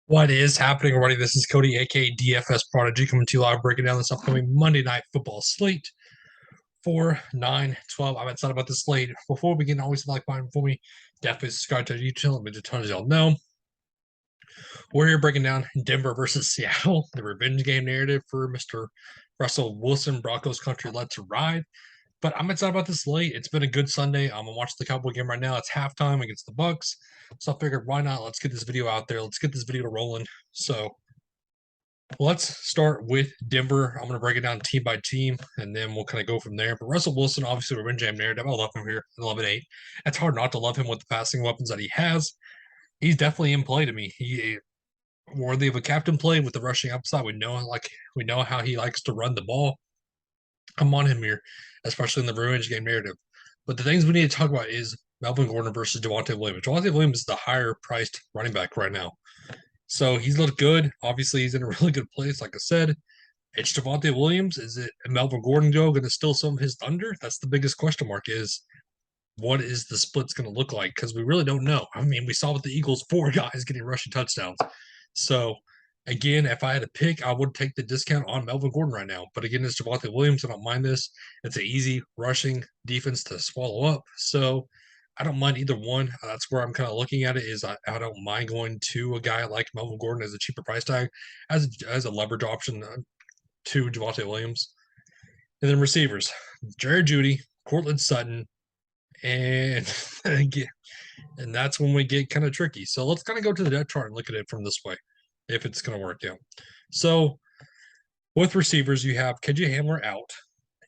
What is happening, everybody? This is Cody, aka DFS Prodigy, coming to you live, breaking down this upcoming Monday Night Football slate for 9/12. I'm excited about this slate. Before we begin, always like button for me. Definitely subscribe to our YouTube. Let me just as y'all know. We're here breaking down Denver versus Seattle, the revenge game narrative for Mr. Russell Wilson, Broncos country. Let's ride. But I'm excited about this slate. It's been a good Sunday. I'm gonna watch the Cowboy game right now. It's halftime against the Bucks. So I figured, why not? Let's get this video out there. Let's get this video rolling. So let's start with Denver. I'm going to break it down team by team, and then we'll kind of go from there. But Russell Wilson, obviously, revenge game narrative. I love him here at 11-8. It's hard not to love him with the passing weapons that he has. He's definitely in play to me. He worthy of a captain play with the rushing upside. We know how he likes to run the ball. I'm on him here, especially in the revenge game narrative. But the things we need to talk about is Melvin Gordon versus Javonte Williams. Javonte Williams is the higher priced running back right now. So he's looked good. Obviously, he's in a really good place. Like I said, it's Javonte Williams. Is it Melvin Gordon going to steal some of his thunder? That's the biggest question mark. Is what is the split's going to look like? Because we really don't know. I mean, we saw with the Eagles, 4 guys getting rushing touchdowns. So again, if I had to pick, I would take the discount on Melvin Gordon right now. But again, it's Javonte Williams. I don't mind this. It's an easy rushing defense to swallow up. So I don't mind either one. That's where I'm kind of looking at it. Is I don't mind going to a guy like Melvin Gordon as a cheaper price tag, as a leverage option to Javonte Williams. And then receivers, Jared Judy, Cortland Sutton, and again, and that's when we get kind of tricky. So let's kind of go to the depth chart and look at it from this way, if it's going to work out. So with receivers, you have KJ Hamler out,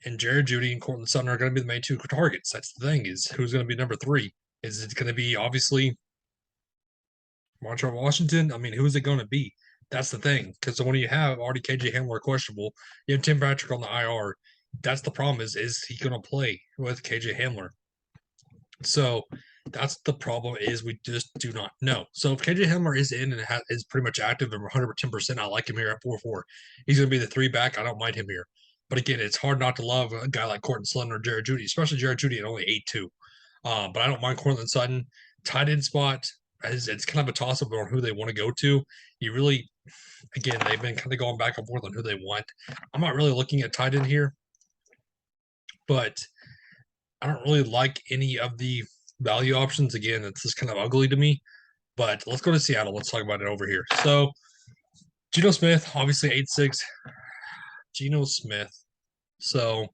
and Jared Judy and Cortland Sutton are going to be the main two targets. That's the thing, is who's going to be number 3? Is it going to be obviously Montreal Washington? I mean, who is it going to be? That's the thing, because when you have already KJ Hamler questionable, you have Tim Patrick on the IR. That's the problem. Is he going to play with KJ Hamler? So that's the problem. Is we just do not know. So if KJ Hamler is in and is pretty much active and 110%, I like him here at 4-4. He's going to be the 3 back. I don't mind him here. But again, it's hard not to love a guy like Cortland Sutton or Jared Judy, especially Jared Judy at only 8-2. But I don't mind Cortland Sutton. Tight end spot, it's kind of a toss up on who they want to go to. You really, again, they've been kind of going back and forth on who they want. I'm not really looking at tight end here, but I don't really like any of the value options. Again, it's just kind of ugly to me. But let's go to Seattle. Let's talk about it over here. So, Geno Smith, obviously 8-6. Geno Smith. So,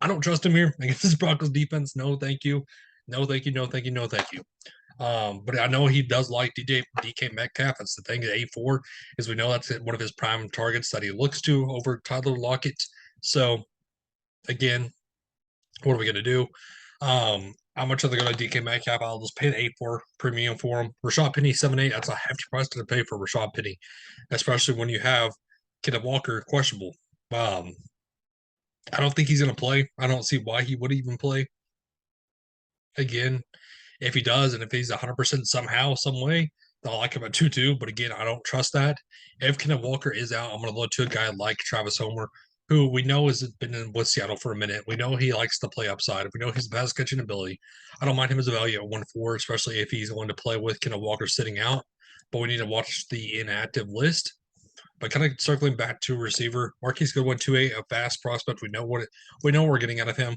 I don't trust him here against this Broncos defense. No, thank you. No, thank you. No, thank you. No, thank you. But I know he does like DK Metcalf. That's the thing at 8-4, is we know that's one of his prime targets that he looks to over Tyler Lockett. So, again, what are we going to do? How much are they going to DK Metcalf? I'll just pay the 8-4 premium for him. Rashad Penny 7-8. That's a hefty price to pay for Rashad Penny, especially when you have Kenneth Walker questionable. I don't think he's going to play. I don't see why he would even play. Again, if he does, and if he's 100% somehow, some way, I like him at 2-2. But again, I don't trust that. If Kenneth Walker is out, I'm going to look to a guy like Travis Homer, who we know has been in with Seattle for a minute. We know he likes to play upside. We know he's the best catching ability. I don't mind him as a value at 1-4, especially if he's going to play with Kenneth Walker sitting out. But we need to watch the inactive list. But kind of circling back to receiver, Marquise Goodwin 2-8, a fast prospect. We know what we're getting out of him.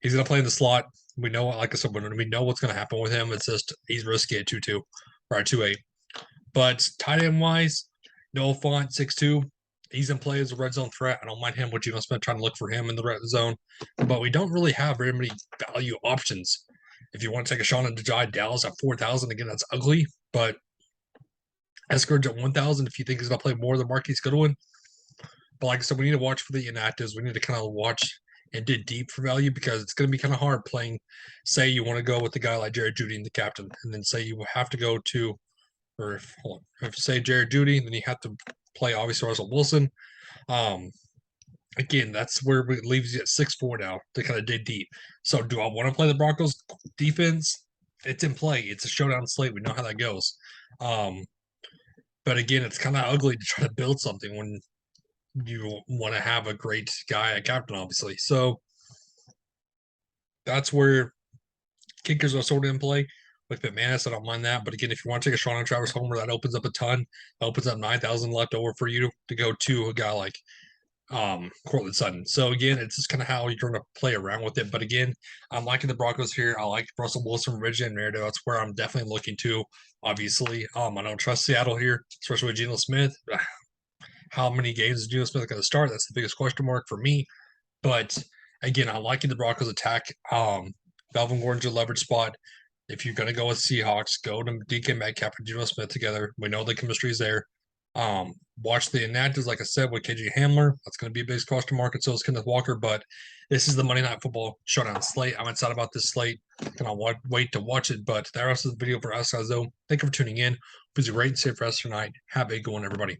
He's going to play in the slot. We know, like I said, we know what's going to happen with him. It's just he's risky at 2-2 or at 2-8. But tight end wise, Noah Fant 6-2. He's in play as a red zone threat. I don't mind him. What you spend trying to look for him in the red zone, but we don't really have very many value options. If you want to take a shot on Jai Dallas at 4,000, again, that's ugly. But Eskridge at 1,000, if you think he's going to play more than Marquise Goodwin. But like I said, we need to watch for the inactives. We need to kind of watch and dig deep for value, because it's going to be kind of hard playing. Say you want to go with a guy like Jared Judy and the captain, and then say you have to go to, or if say Jared Judy, then you have to play obviously Russell Wilson. Again, that's where it leaves you at 6-4 now to kind of dig deep. So do I want to play the Broncos defense? It's in play. It's a showdown slate. We know how that goes. But again, it's kind of ugly to try to build something when you want to have a great guy at captain, obviously. So that's where kickers are sort of in play. with McManus. I don't mind that. But again, if you want to take a shot on Travis Homer, that opens up a ton. That opens up 9,000 left over for you to go to a guy like Cortland Sutton. So again, it's just kind of how you're going to play around with it. But again, I'm liking the Broncos here. I like Russell Wilson, Virginia, and Merida. That's where I'm definitely looking to. Obviously, I don't trust Seattle here, especially with Geno Smith. How many games is Geno Smith going to start? That's the biggest question mark for me. But again, I'm liking the Broncos attack. Melvin Gordon's your leverage spot. If you're going to go with Seahawks, go to DK Metcalf and Geno Smith together. We know the chemistry is there. Watch the inactives, like I said, with KJ Hamler. That's going to be a big question mark, and so is Kenneth Walker. But this is the Monday Night Football showdown slate. I'm excited about this slate. Cannot wait to watch it. But that's the video for us, guys, though. Thank you for tuning in. Please rate and save for us tonight. Have a good one, everybody.